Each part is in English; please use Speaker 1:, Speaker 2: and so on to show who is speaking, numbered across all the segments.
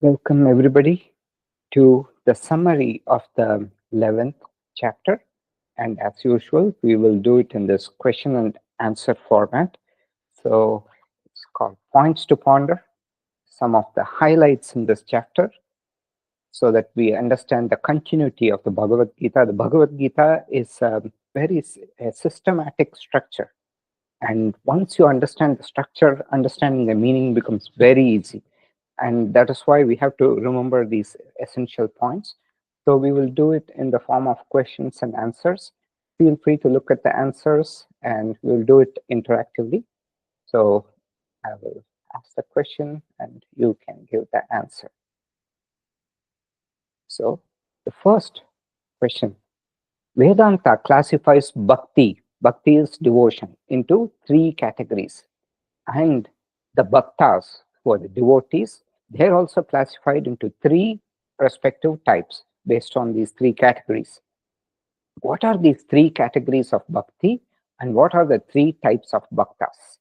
Speaker 1: Welcome everybody to the summary of the 11th chapter. And as usual, we will do it in this question and answer format. So it's called Points to Ponder, some of the highlights in this chapter, so that we understand the continuity of the Bhagavad Gita. The Bhagavad Gita is a a systematic structure. And once you understand the structure, understanding the meaning becomes very easy. And that is why we have to remember these essential points. So we will do it in the form of questions and answers. Feel free to look at the answers and we'll do it interactively. So I will ask the question and you can give the answer. So the first question, Vedanta classifies bhakti is devotion, into three categories. And the bhaktas, who are the devotees, they're also classified into three respective types based on these three categories. What are these three categories of bhakti and what are the three types of bhaktas?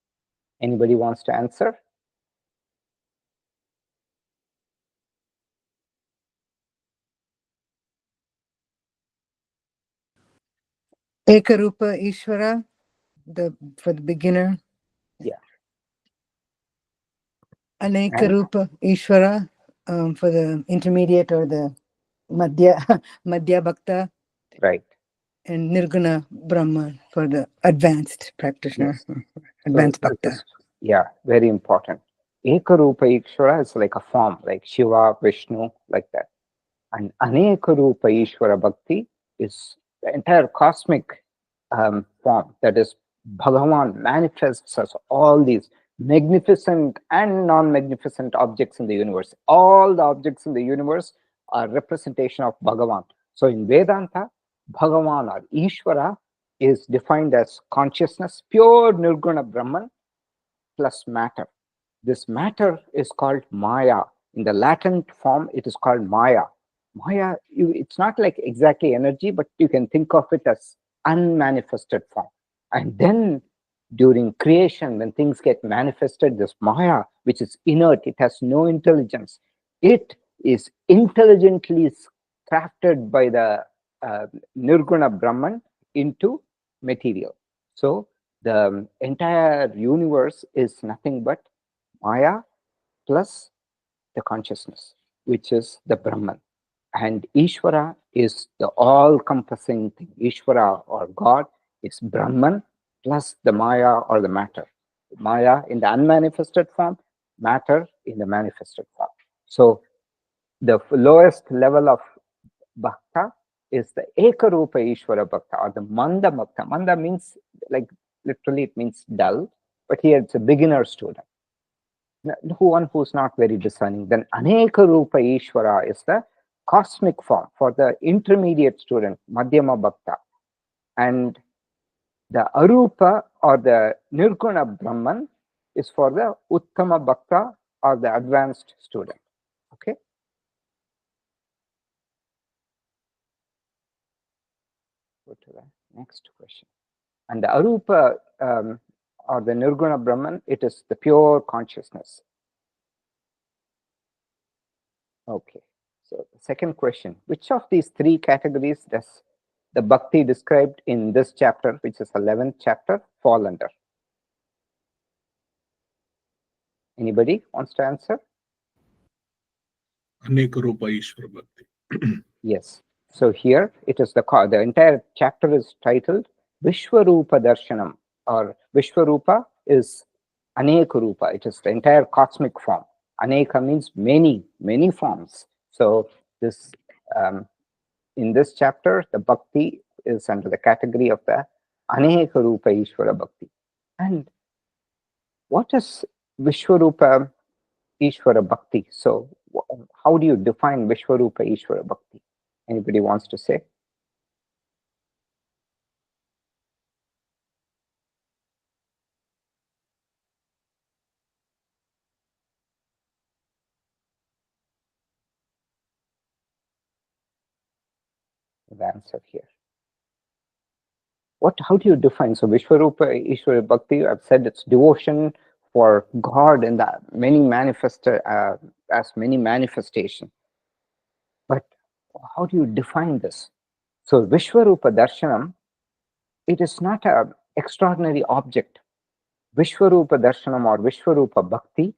Speaker 1: Anybody wants to answer?
Speaker 2: Ekarupa Ishvara, for the beginner.
Speaker 1: Yeah.
Speaker 2: Anekarupa Ishvara, for the intermediate or the Madhya Bhakta.
Speaker 1: Right.
Speaker 2: And Nirguna Brahman for the advanced practitioner.
Speaker 1: Yes.
Speaker 2: Advanced
Speaker 1: So
Speaker 2: Bhakta.
Speaker 1: very important. Ekarupa Ishvara is like a form, like Shiva, Vishnu, like that. And Anekarupa Ishvara Bhakti is the entire cosmic form, that is, Bhagavan manifests as all these magnificent and non-magnificent objects in the universe. All the objects in the universe are representation of Bhagavan. So in Vedanta, Bhagavan or Ishvara is defined as consciousness, pure Nirguna Brahman plus matter. This matter is called Maya. In the latent form, it is called Maya. Maya, it's not like exactly energy, but you can think of it as unmanifested form. And then during creation, when things get manifested, this Maya, which is inert, it has no intelligence, it is intelligently crafted by the Nirguna Brahman into material. So the entire universe is nothing but Maya plus the consciousness, which is the Brahman. And Ishvara is the all-encompassing thing. Ishvara or God is Brahman plus the Maya or the matter. Maya in the unmanifested form, matter in the manifested form. So the lowest level of bhakta is the Ekarupa Ishvara Bhakta or the Manda Bhakta. Manda means, like, literally it means dull, but here it's a beginner student, one who's not very discerning. Then Aneka Rupa Ishvara is the cosmic form for the intermediate student, Madhyama Bhakta. And the Arupa or the Nirguna Brahman is for the Uttama Bhakta or the advanced student. Okay. Go to the next question. And the Arupa or the Nirguna Brahman, it is the pure consciousness. Okay. So the second question, which of these three categories does the bhakti described in this chapter, which is 11th chapter, fall under? Anybody wants to answer?
Speaker 3: Anekarupa Ishvara Bhakti.
Speaker 1: Yes. So here it is the entire chapter is titled Vishwarupa Darshanam, or Vishwarupa is Anekarupa. It is the entire cosmic form. Aneka means many, many forms. So this in this chapter, the bhakti is under the category of the Anekarupa Ishvara Bhakti. And what is Vishwarupa Ishvara Bhakti? So how do you define Vishwarupa Ishvara Bhakti? Anybody wants to say? The answer here. How do you define? So Vishwarupa Ishvara Bhakti, I've said it's devotion for God in the many manifested as many manifestations. But how do you define this? So Vishwarupa Darshanam, it is not an extraordinary object. Vishwarupa Darshanam or Vishwarupa Bhakti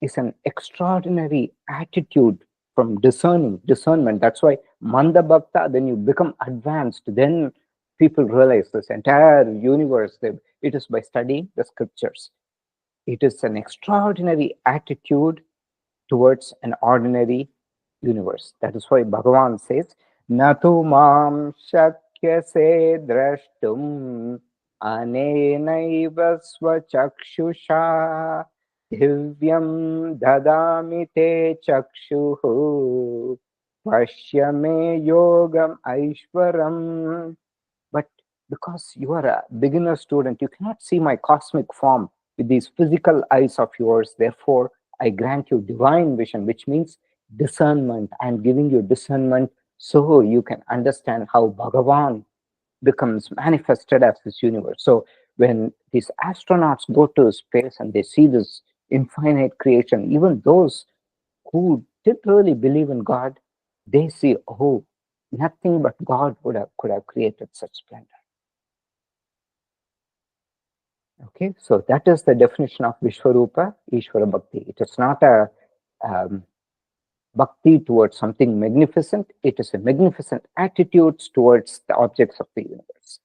Speaker 1: is an extraordinary attitude from discernment. That's why Manda Bhakta, then you become advanced. Then people realize this entire universe, it is by studying the scriptures. It is an extraordinary attitude towards an ordinary universe. That is why Bhagavan says, Natu mam shakyase drashtum anenaiva svachakshusha divyam dadami te chakshuhu pashyame yogam aishwaram. But because you are a beginner student, you cannot see my cosmic form with these physical eyes of yours. Therefore, I grant you divine vision, which means discernment. I am giving you discernment so you can understand how Bhagavan becomes manifested as this universe. So when these astronauts go to space and they see this infinite creation, even those who didn't really believe in God, they see, oh, nothing but God could have created such splendor. Okay, so that is the definition of Vishwarupa Ishvara Bhakti. It is not a bhakti towards something magnificent, it is a magnificent attitude towards the objects of the universe.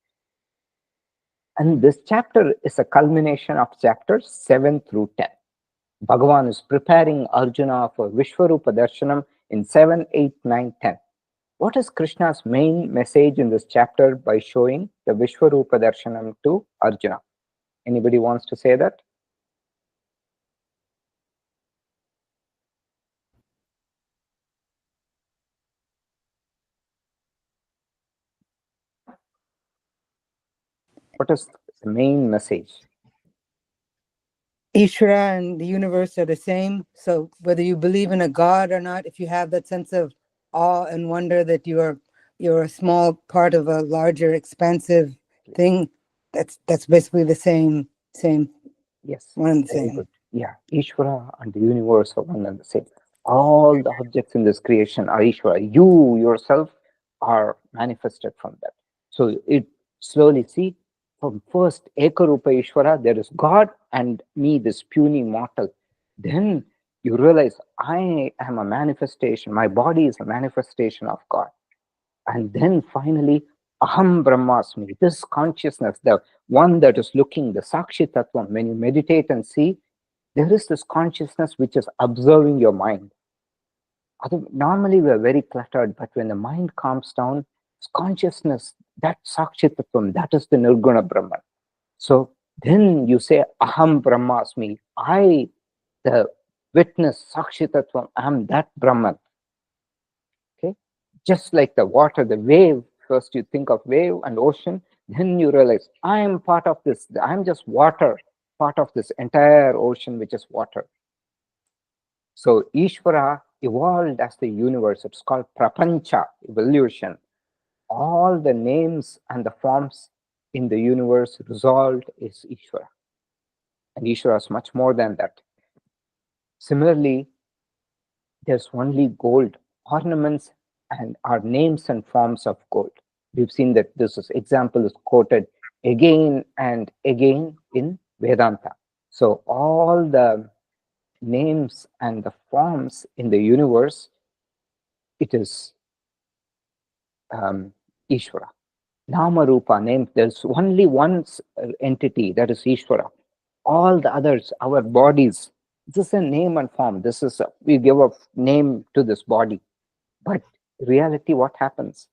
Speaker 1: And this chapter is a culmination of chapters 7 through 10. Bhagavan is preparing Arjuna for Vishwarupa Darshanam in 7, 8, 9, 10. What is Krishna's main message in this chapter by showing the Vishwarupa Darshanam to Arjuna? Anybody wants to say that? What is the main message?
Speaker 2: Ishvara and the universe are the same. So whether you believe in a God or not, if you have that sense of awe and wonder that you're a small part of a larger, expansive thing, that's basically the same.
Speaker 1: Yes,
Speaker 2: one and the
Speaker 1: very
Speaker 2: same.
Speaker 1: good. Yeah, Ishvara and the universe are one and the same. All the objects in this creation are Ishvara. You yourself are manifested from that. So it slowly see from first Ekarupa Ishvara, there is God and me, this puny mortal. Then you realize I am a manifestation. My body is a manifestation of God. And then finally, Aham Brahmasmi, this consciousness, the one that is looking, the Sakshi Tattvam, when you meditate and see, there is this consciousness which is observing your mind. Normally, we are very cluttered, but when the mind calms down, it's consciousness, that Sakshi Tattvam, that is the Nirguna Brahman. So then you say, Aham Brahmasmi, I, the witness, Sakshi Tattvam, am that Brahman. Okay, just like the water, the wave, first you think of wave and ocean, then you realize I am part of this, I'm just water, part of this entire ocean which is water. So Ishvara evolved as the universe. It's called Prapancha, evolution. All the names and the forms in the universe resolved is Ishvara. And Ishvara is much more than that. Similarly, there's only gold. Ornaments and are names and forms of gold. We've seen that example is quoted again and again in Vedanta. So all the names and the forms in the universe, it is Ishvara. Nama Rupa name, there's only one entity, that is Ishvara. All the others, our bodies, this is a name and form. We give a name to this body. But reality, what happens?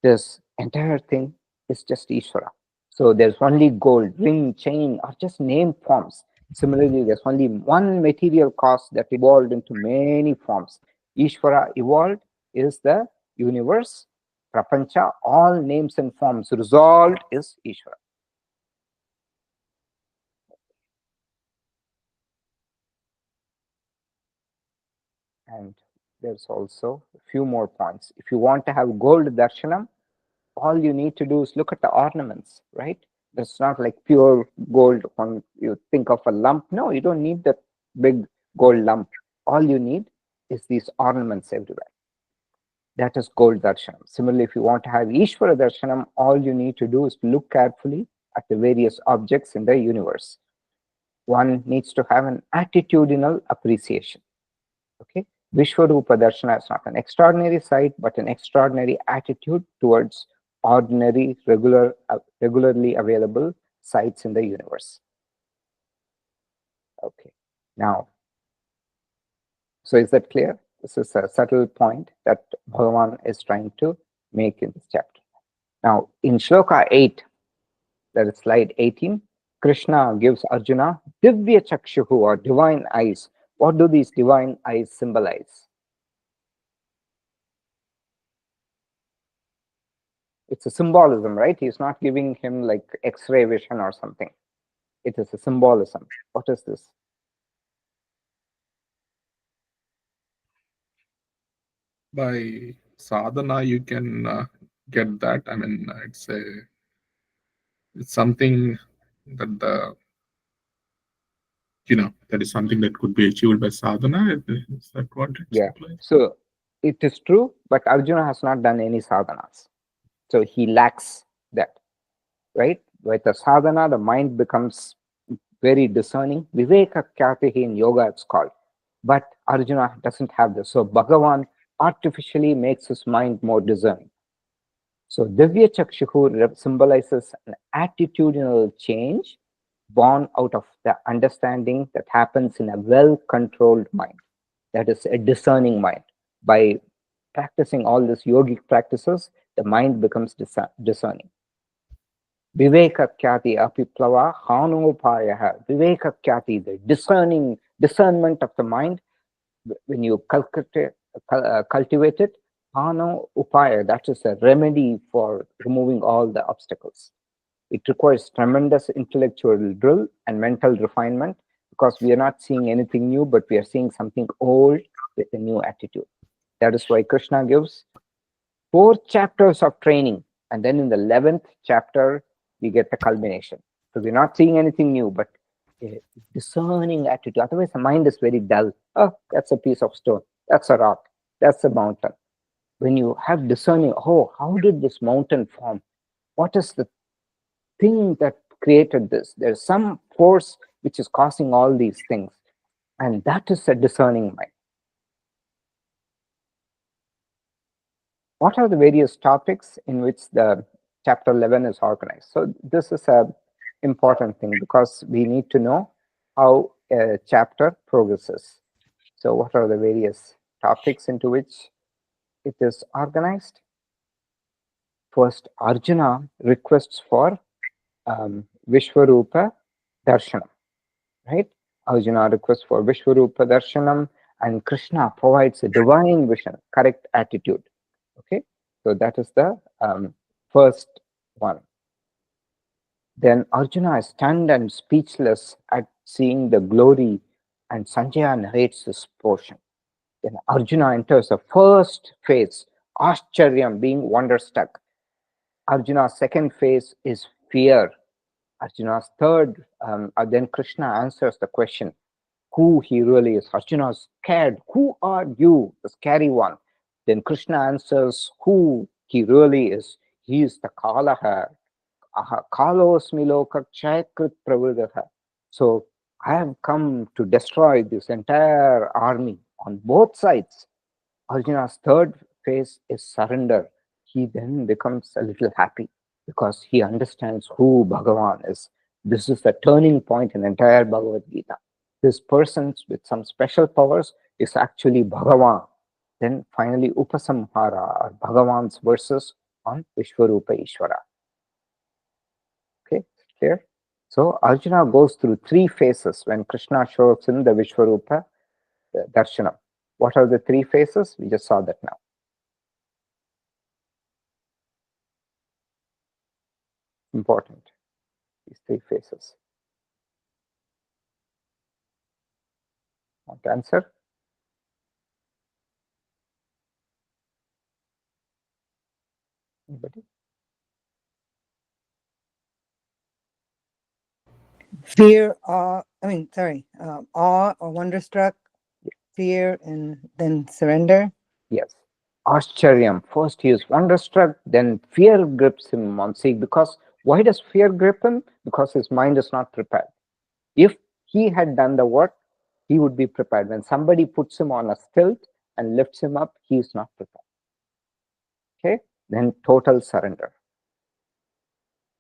Speaker 1: This entire thing is just Ishvara. So there's only gold, ring, chain, or just name forms. Similarly, there's only one material cause that evolved into many forms. Ishvara evolved is the universe, Prapancha, all names and forms resolved is Ishvara. And there's also a few more points. If you want to have gold darshanam, all you need to do is look at the ornaments, right? It's not like pure gold when you think of a lump. No, you don't need that big gold lump. All you need is these ornaments everywhere. That is gold darshanam. Similarly, if you want to have Ishvara darshanam, all you need to do is look carefully at the various objects in the universe. One needs to have an attitudinal appreciation. Okay, Vishwarupa Darshana is not an extraordinary sight, but an extraordinary attitude towards ordinary, regularly available sights in the universe. Okay, now, so is that clear? This is a subtle point that Bhagavan is trying to make in this chapter. Now, in Shloka 8, that is slide 18, Krishna gives Arjuna Divya Chakshuhu, or divine eyes. What do these divine eyes symbolize? It's a symbolism, right? He's not giving him like X-ray vision or something. It is a symbolism. What is this?
Speaker 3: By sadhana, you can get that. I mean, it's something that that is something that could be achieved by sadhana. Is that what it
Speaker 1: Yeah.
Speaker 3: implies?
Speaker 1: So it is true, but Arjuna has not done any sadhanas. So he lacks that, right? With the sadhana, the mind becomes very discerning. Viveka Kyatihi in yoga, it's called. But Arjuna doesn't have this. So Bhagavan artificially makes his mind more discerning. So Divya Chakshuhu symbolizes an attitudinal change born out of the understanding that happens in a well-controlled mind. That is a discerning mind. By practicing all these yogic practices, the mind becomes discerning. Viveka Kyati Apiplava Hanupaya. Viveka Kyati, the discernment of the mind, when you cultivate it, Hano Upaya, that is a remedy for removing all the obstacles. It requires tremendous intellectual drill and mental refinement, because we are not seeing anything new, but we are seeing something old with a new attitude. That is why Krishna gives 4 chapters of training, and then in the 11th chapter, we get the culmination. So we're not seeing anything new, but a discerning attitude. Otherwise, the mind is very dull. Oh, that's a piece of stone. That's a rock. That's a mountain. When you have discerning, oh, how did this mountain form? What is the thing that created this? There's some force which is causing all these things. And that is a discerning mind. What are the various topics in which the chapter 11 is organized? So this is a important thing, because we need to know how a chapter progresses. So what are the various topics into which it is organized? First, Arjuna requests for Vishwarupa Darshanam, right? Arjuna requests for Vishwarupa Darshanam, and Krishna provides a divine vision, correct attitude. Okay, so that is the first one. Then Arjuna is stunned and speechless at seeing the glory, and Sanjaya narrates this portion. Then Arjuna enters the first phase, Ascharyam, being wonderstruck. Arjuna's second phase is fear. Arjuna's third, then Krishna answers the question, who he really is. Arjuna is scared. Who are you? The scary one. Then Krishna answers who he really is. He is the Kalaha. Kalosmi loka chaykrit pravridaha. So I have come to destroy this entire army on both sides. Arjuna's third phase is surrender. He then becomes a little happy, because he understands who Bhagavan is. This is the turning point in entire Bhagavad Gita. This person with some special powers is actually Bhagavan. Then finally, Upasamhara, or Bhagavan's verses on Vishwarupa Ishvara. Okay, clear? So Arjuna goes through 3 phases when Krishna shows him the Vishwarupa Darshanam. What are the 3 phases? We just saw that now. Important, these 3 phases. Want to answer? Anybody?
Speaker 2: Fear, awe, awe or wonderstruck, fear and then surrender.
Speaker 1: Yes. Ascharyam. First he is wonderstruck, then fear grips him on seeing. Because why does fear grip him? Because his mind is not prepared. If he had done the work, he would be prepared. When somebody puts him on a stilt and lifts him up, he is not prepared. Okay? Then total surrender.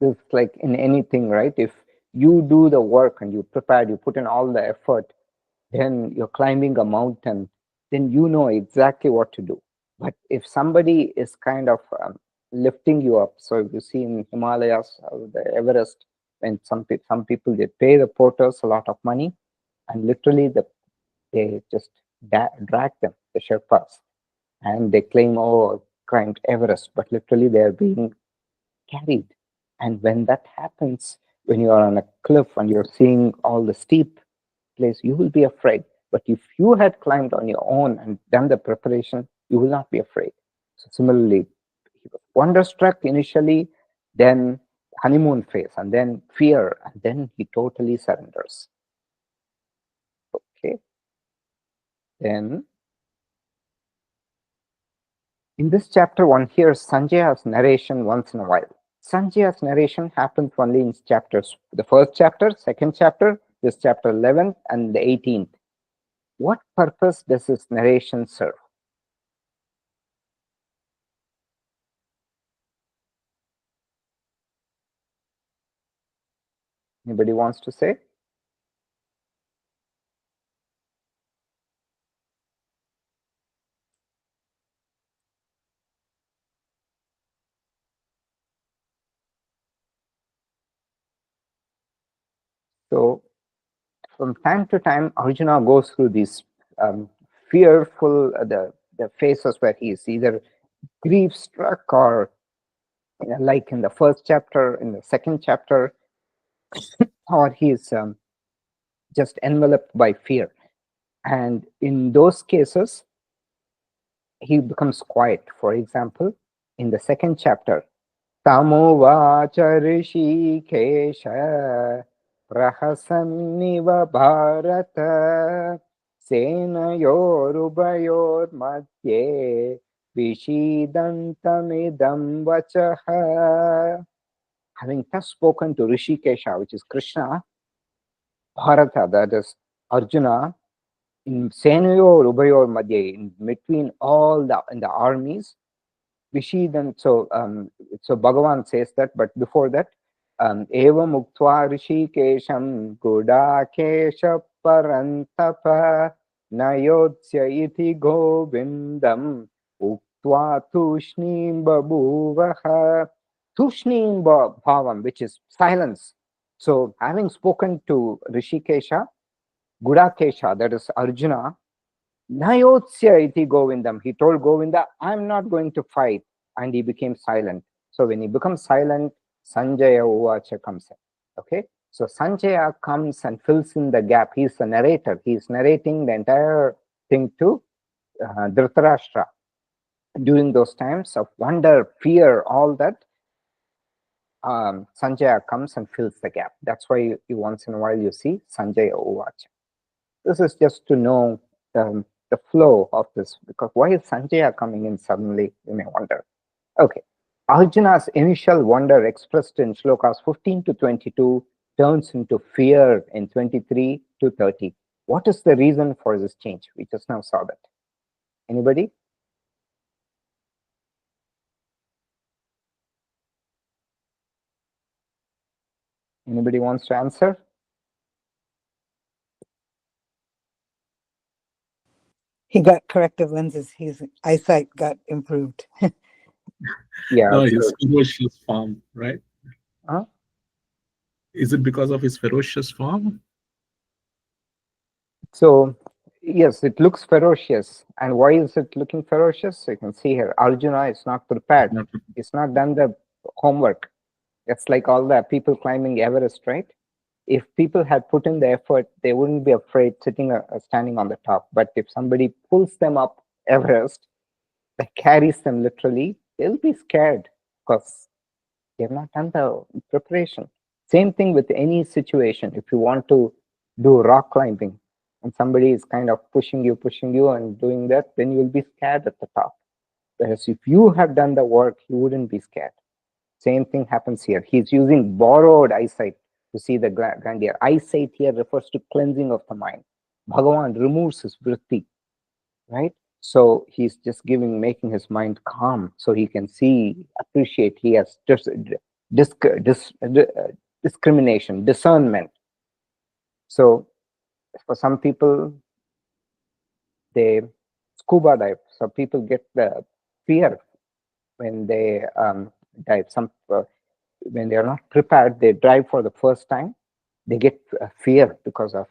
Speaker 1: It's like in anything, right? If you do the work and you prepared, you put in all the effort, then you're climbing a mountain, then you know exactly what to do. But if somebody is kind of lifting you up, so you see in Himalayas, the Everest, when some people they pay the porters a lot of money, and literally they just drag them, the Sherpas, and they claim, oh, climbed Everest, but literally they are being carried. And when that happens, when you are on a cliff and you're seeing all the steep place, you will be afraid. But if you had climbed on your own and done the preparation, you will not be afraid. So similarly, he was wonderstruck initially, then honeymoon phase, and then fear, and then he totally surrenders. Okay. Then in this chapter, one hears Sanjaya's narration once in a while. Sanjaya's narration happens only in chapters, the first chapter, second chapter, this chapter 11, and the 18th. What purpose does this narration serve? Anybody wants to say? So from time to time, Arjuna goes through these fearful, the phases where he is either grief-struck or like in the first chapter, in the second chapter, or he is just enveloped by fear. And in those cases, he becomes quiet. For example, in the second chapter, Tamuvacha Rishikesha Prahasanniva Bharata Senayorubayor Madhye Vishidantamidam Vachaha. Having thus spoken to Rishikesha, which is Krishna, Bharata, that is Arjuna, in Senayor Ubayor Madhye, in between all in the armies, Vishidan. So Bhagavan says that, but before that, Eva Muktva Rishikesham Gudakesha Parantapa Nayotsya iti Govindam Uktva Tushnim Babuvaha. Tushnim Bhavam, which is silence. So having spoken to Rishikesha, Gudakesha, that is Arjuna, Nayotsya iti Govindam. He told Govinda, I'm not going to fight. And he became silent. So when he becomes silent, Sanjaya Uvacha comes in. Okay. So Sanjaya comes and fills in the gap. He's the narrator. He's narrating the entire thing to Dhritarashtra. During those times of wonder, fear, all that, Sanjaya comes and fills the gap. That's why you once in a while you see Sanjaya Uvacha. This is just to know the flow of this, because why is Sanjaya coming in suddenly, you may wonder. Okay. Arjuna's initial wonder expressed in shlokas 15 to 22 turns into fear in 23 to 30. What is the reason for this change? We just now saw that. Anybody? Anybody wants to answer?
Speaker 2: He got corrective lenses. His eyesight got improved.
Speaker 1: Yeah.
Speaker 3: No,
Speaker 1: so,
Speaker 3: his ferocious form, right?
Speaker 1: huh?
Speaker 3: Is it because of his ferocious form?
Speaker 1: So yes, it looks ferocious. And why is it looking ferocious? So you can see here, Arjuna is not prepared.
Speaker 3: Not-
Speaker 1: He's not done the homework. It's like all the people climbing Everest, right? If people had put in the effort, they wouldn't be afraid standing on the top. But if somebody pulls them up Everest, that carries them literally, they'll be scared because they've not done the preparation. Same thing with any situation. If you want to do rock climbing, and somebody is kind of pushing you and doing that, then you'll be scared at the top. Whereas if you have done the work, you wouldn't be scared. Same thing happens here. He's using borrowed eyesight to see the grandeur. Eyesight here refers to cleansing of the mind. Bhagavan removes his vritti, right? So he's just making his mind calm so he can see, appreciate. He has just discrimination, discernment. So for some people, they scuba dive. Some people get the fear when they dive. When they are not prepared, they dive for the first time. They get fear because of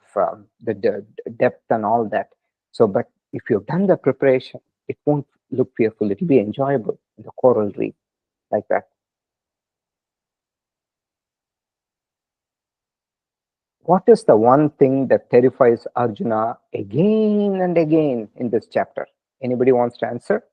Speaker 1: the depth and all that. So, but if you've done the preparation, it won't look fearful. It will be enjoyable in the coral reef, like that. What is the one thing that terrifies Arjuna again and again in this chapter? Anybody wants to answer?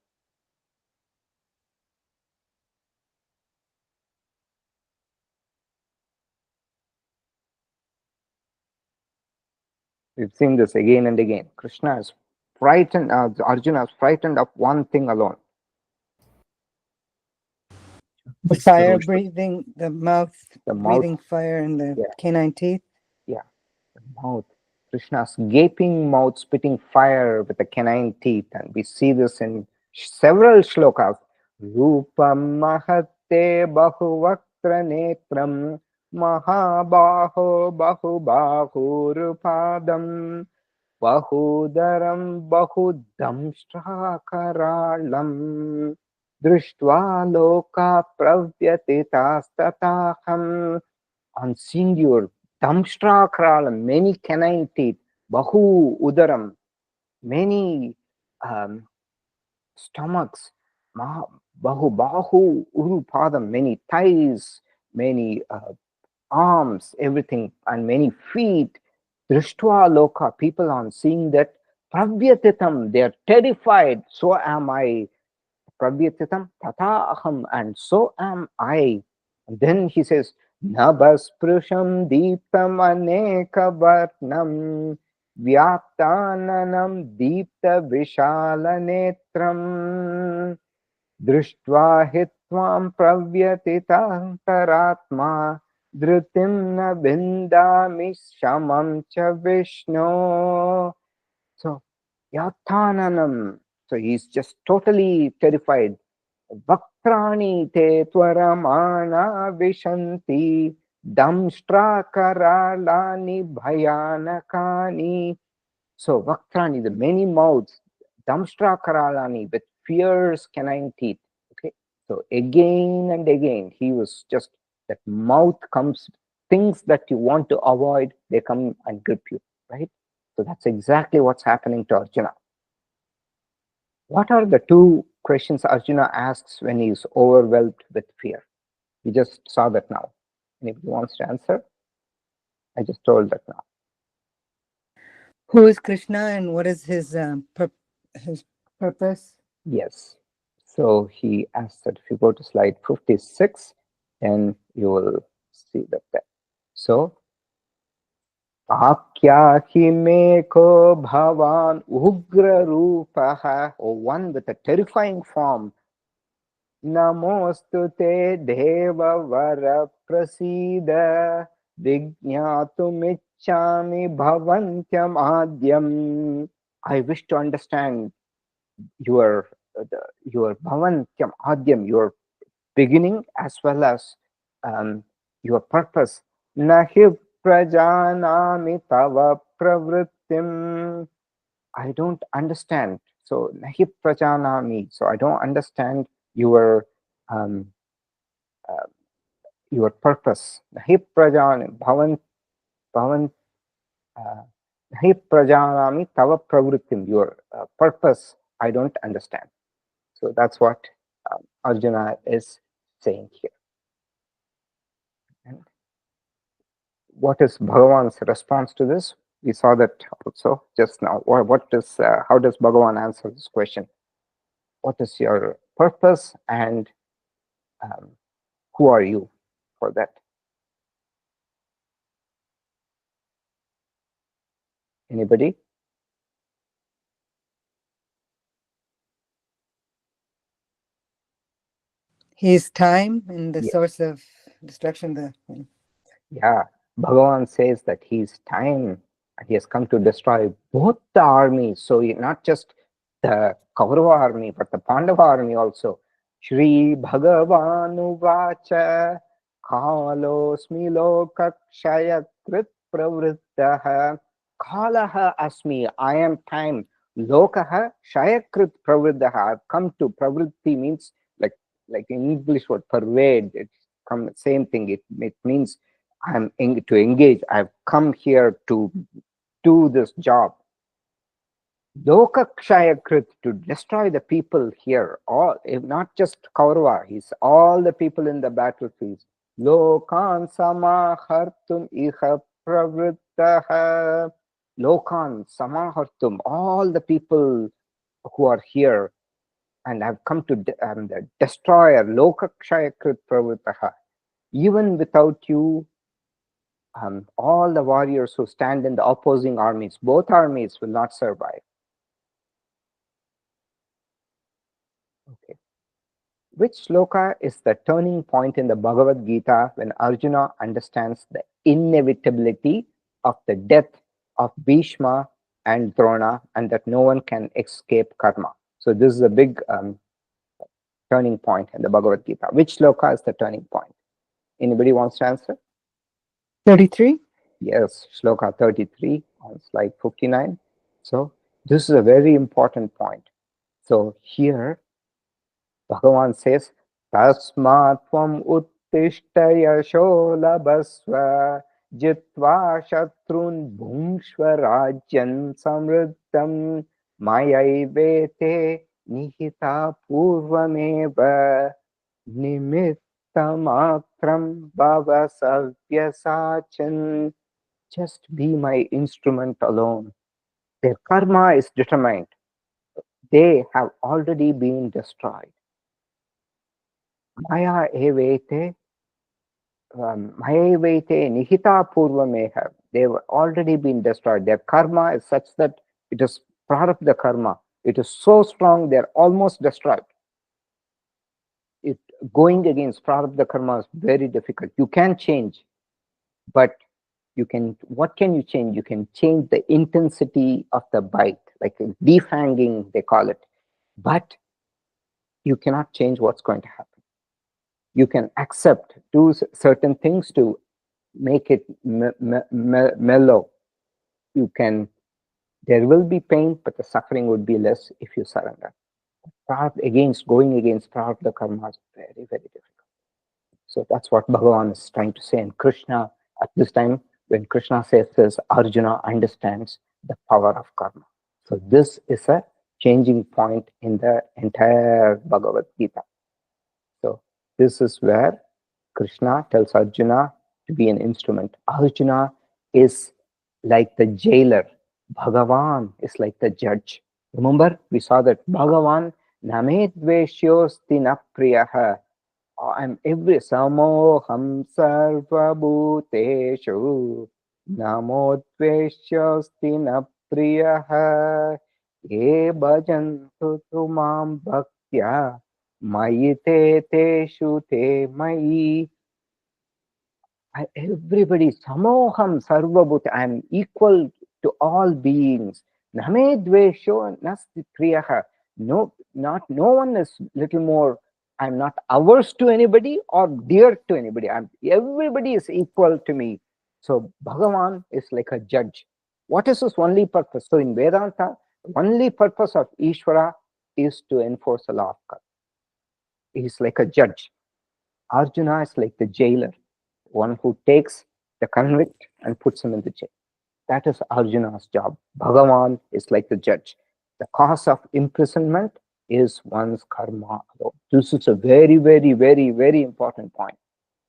Speaker 1: We've seen this again and again. Krishna is frightened, Arjuna is frightened of one thing alone.
Speaker 2: The fire breathing, the mouth breathing fire, and the
Speaker 1: Yeah.
Speaker 2: canine teeth.
Speaker 1: Yeah, the mouth. Krishna's gaping mouth spitting fire with the canine teeth. And we see this in several shlokas. Rupam mahatte bahuvaktra netram mahabaho bahubahurupadam bahudaram bahudamstrakaralam drishtva loka pravyatitastataham. On seeing your damshtrakralam, many canine teeth, bahu udaram, many stomachs, bahu urupadam, many thighs, many arms, everything, and many feet. Drishtva loka, people on seeing that, pravyatitam, they are terrified. So am I. Pravyatitam tata aham, and so am I. And then he says, Nabhasprusham deeptam aneka varnam vyaptananam deepta vishala netram drishtva hitvam pravyatitantaratma dhritim na bindami shamam cha Vishnu. So, Yathananam. So he's just totally terrified. Vaktrani te tvaramana vishanti damshtra karalani bhayanakani. So Vaktrani, the many mouths, damshtra karalani, with fierce canine teeth. Okay. So again and again, he was just, that mouth comes, things that you want to avoid, they come and grip you, right? So that's exactly what's happening to Arjuna. What are the two questions Arjuna asks when he is overwhelmed with fear? We just saw that now. Anybody wants to answer? I just told that now.
Speaker 2: Who is Krishna and what is his purpose?
Speaker 1: Yes. So he asks that if you go to slide 56, then you will see that there. So, Akyahi meko bhavan ugra rupaha, or one with a terrifying form. Namostu te deva vara prasida vijñātumiccāmi bhavantyam adyam. I wish to understand your bhavantyam adyam, your beginning as well as your purpose. Nahi prajanami tava pravrittim. I don't understand. So nahi prajanami. So I don't understand your purpose. Nahi prajanami bhavan nahi prajanami tava pravrittim. Your purpose I don't understand. So that's what Arjuna is saying here. And what is Bhagavan's response to this? We saw that also just now. How does Bhagavan answer this question? What is your purpose and who are you for that? Anybody?
Speaker 2: He is time and the
Speaker 1: Yeah.
Speaker 2: source of destruction.
Speaker 1: Yeah, Bhagavan says that he's time and he has come to destroy both the armies. So not just the Kaurava army, but the Pandava army also. Shri Bhagavanu Vacha Kalosmi Lokakshaya Krit Pravrittaha Kalaha Asmi. I am time. Lokaha Shayakrit Pravrittaha. I've come to Pravritti means like in English word pervade. It's come same thing. It means to engage. I've come here to do this job. Lokakshayakrit, to destroy the people here, all, if not just Kaurava, he's all the people in the battlefields. Lokan samahartum iha pravrittaha. Lokan samahartum, all the people who are here, and I've come to the destroyer. Lokakshayakrit pravrittaha. Even without you, all the warriors who stand in the opposing armies, both armies will not survive. Okay. Which sloka is the turning point in the Bhagavad Gita when Arjuna understands the inevitability of the death of Bhishma and Drona and that no one can escape karma? So this is a big turning point in the Bhagavad Gita. Which sloka is the turning point? Anybody wants to answer?
Speaker 2: 33.
Speaker 1: Yes, Shloka 33 on slide 59. So this is a very important point. So here, Bhagavan says, Tasmat tvam uttishta yasho labhasva jitva shatrun bhungshva rajyan samriddham mayaivete nihita purvameva nimittamatram bhava savyasachan. Just be my instrument alone. Their karma is determined. They have already been destroyed. Maya evete nihita purvameha. They've already been destroyed. Their karma is such that it is prarabdha karma. It is so strong, they're almost destroyed. It going against prarabdha karma is very difficult. You can change, but what can you change? You can change the intensity of the bite, like defanging, they call it. But you cannot change what's going to happen. You can accept, do certain things to make it mellow. There will be pain, but the suffering would be less if you surrender. Going against prarabdha karma is very, very difficult. So that's what Bhagavan is trying to say. And Krishna, at this time, when Krishna says this, Arjuna understands the power of karma. So this is a changing point in the entire Bhagavad Gita. So this is where Krishna tells Arjuna to be an instrument. Arjuna is like the jailer. Bhagavan is like the judge. Remember, we saw that Bhagavan namedveshyosti na priyaha. I'm every samoham sarva bhuteshu namodveshyosti na priyaha ye bhajantu tumam bhaktya mayi te teshu te mayi. Everybody, samoham sarvabhuta, I am equal to all beings. Name dvesho nasti priyaha. No one is little more. I'm not averse to anybody or dear to anybody. Everybody is equal to me. So Bhagavan is like a judge. What is his only purpose? So in Vedanta, only purpose of Ishvara is to enforce the law of karma. He is like a judge. Arjuna is like the jailer, one who takes the convict and puts him in the jail. That is Arjuna's job. Bhagavan is like the judge. The cause of imprisonment is one's karma alone. This is a very, very, very, very important point.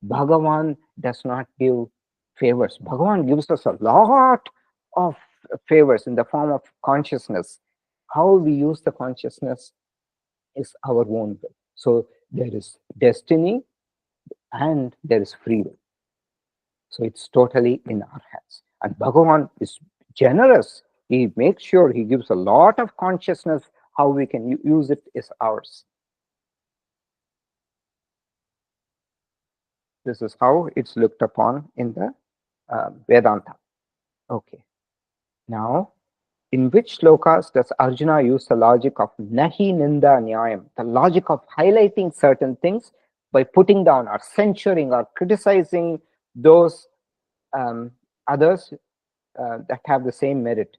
Speaker 1: Bhagavan does not give favors. Bhagavan gives us a lot of favors in the form of consciousness. How we use the consciousness is our own will. So there is destiny and there is free will. So it's totally in our hands. And Bhagavan is generous. he makes sure he gives a lot of consciousness how we can use it is ours. This is how it's looked upon in the Vedanta. Okay. Now, in which slokas does Arjuna use the logic of nahi ninda nyayam, the logic of highlighting certain things by putting down or censuring or criticizing those others that have the same merit?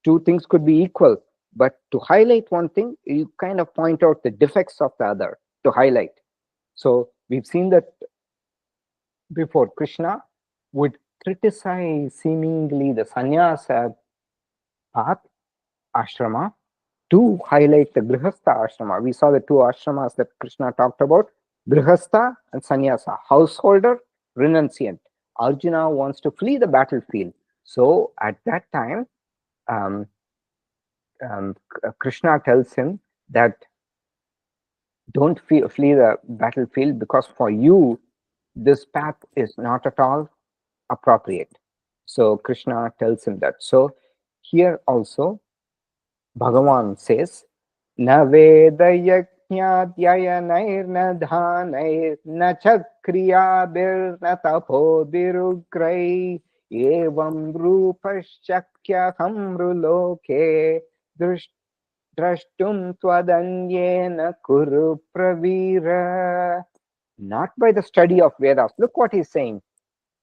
Speaker 1: Two things could be equal, but to highlight one thing, you kind of point out the defects of the other to highlight. So we've seen that before. Krishna would criticize seemingly the sannyasa path, ashrama, to highlight the grihastha ashrama. We saw the two ashramas that Krishna talked about, grihastha and sannyasa, householder, renunciant. Arjuna wants to flee the battlefield. So at that time, Krishna tells him that don't flee the battlefield, because for you, this path is not at all appropriate. So Krishna tells him that. So here also, Bhagavan says, Na veda yajñadhyayanair na dhanair na chakriyabir na tapobirugrai evam rupashakya hamruloke drashtum twadanyena kuru pravira. Not by the study of Vedas. Look what he's saying.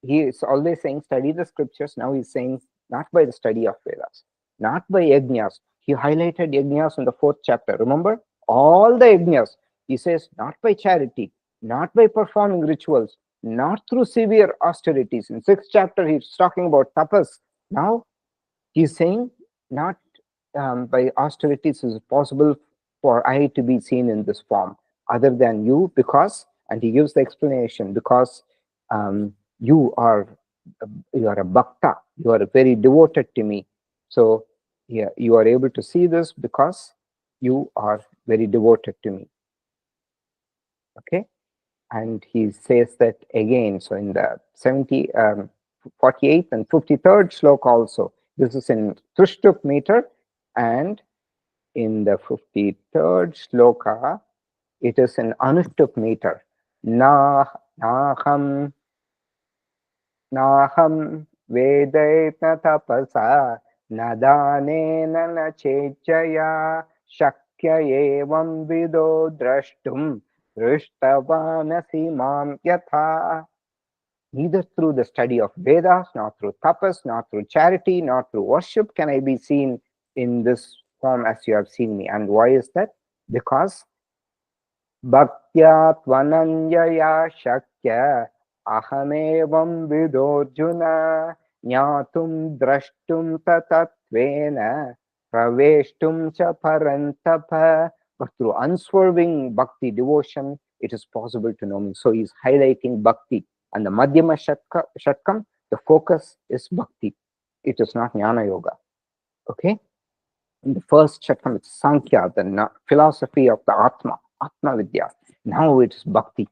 Speaker 1: He is always saying study the scriptures. Now he's saying not by the study of Vedas, not by yajñas. He highlighted yajñas in the 4th chapter. Remember? All the yajñas. He says not by charity, not by performing rituals, not through severe austerities. In 6th chapter, he's talking about tapas. Now he's saying not by austerities is it possible for I to be seen in this form other than you, because, and he gives the explanation, because you are a bhakta, you are very devoted to me. So yeah, you are able to see this because you are very devoted to me. Okay. And he says that again. So in the 48th and 53rd sloka also, this is in Trishtuk meter, and in the 53rd sloka, it is in Anushtuk meter. Naham vedaitna tapasa nadanena na chechaya shakya evam vido drashtum drishtavanasi mam yatha. Neither through the study of Vedas, nor through tapas, nor through charity, nor through worship can I be seen in this form as you have seen me. And why is that? Because Bhaktya tvananyaya shakya ahamevam vidorjuna jnatum drashtum tatatvena praveshtum cha parantapa. But through unswerving bhakti devotion, it is possible to know me. So he's highlighting bhakti. And the Madhyama Shatkam, the focus is bhakti. It is not Jnana Yoga. Okay? In the first Shatkam, it's Sankhya, the philosophy of the Atma, Atma Vidya. Now it's bhakti.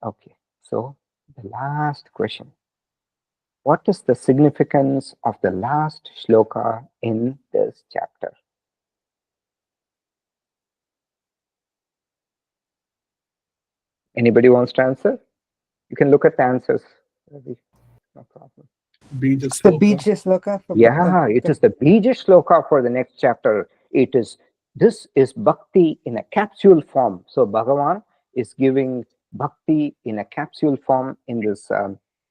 Speaker 1: Okay, so the last question. What is the significance of the last shloka in this chapter? Anybody wants to answer? You can look at the answers. No problem.
Speaker 3: Bija
Speaker 2: It's the
Speaker 3: sloka.
Speaker 2: Bija sloka for
Speaker 1: Yeah,
Speaker 2: Bhakta.
Speaker 1: it is the Bija shloka for the next chapter. This is bhakti in a capsule form. So Bhagavan is giving bhakti in a capsule form in this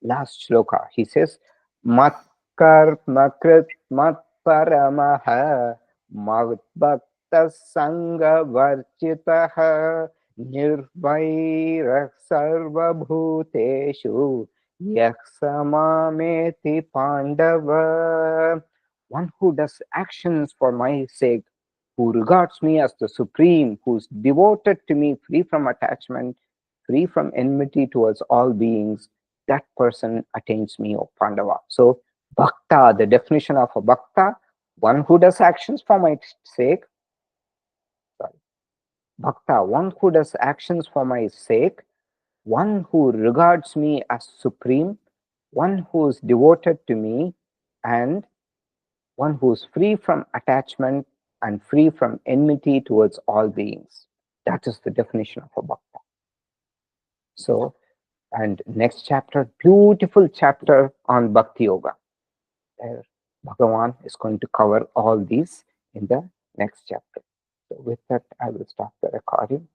Speaker 1: last shloka. He says, Mat karma krit mat paramaha mat bhakta sanga varchitaha nirvairah sarva bhuteshu Yaksamameti Pandava. One who does actions for my sake, who regards me as the supreme, who's devoted to me, free from attachment, free from enmity towards all beings, that person attains me, O Pandava. So, Bhakta, the definition of a Bhakta, one who does actions for my sake. Sorry. Bhakta, one who does actions for my sake, one who regards me as supreme, one who is devoted to me, and one who is free from attachment and free from enmity towards all beings. That is the definition of a bhakta. So, and next chapter, beautiful chapter on Bhakti Yoga. There, Bhagavan is going to cover all these in the next chapter. So with that, I will stop the recording.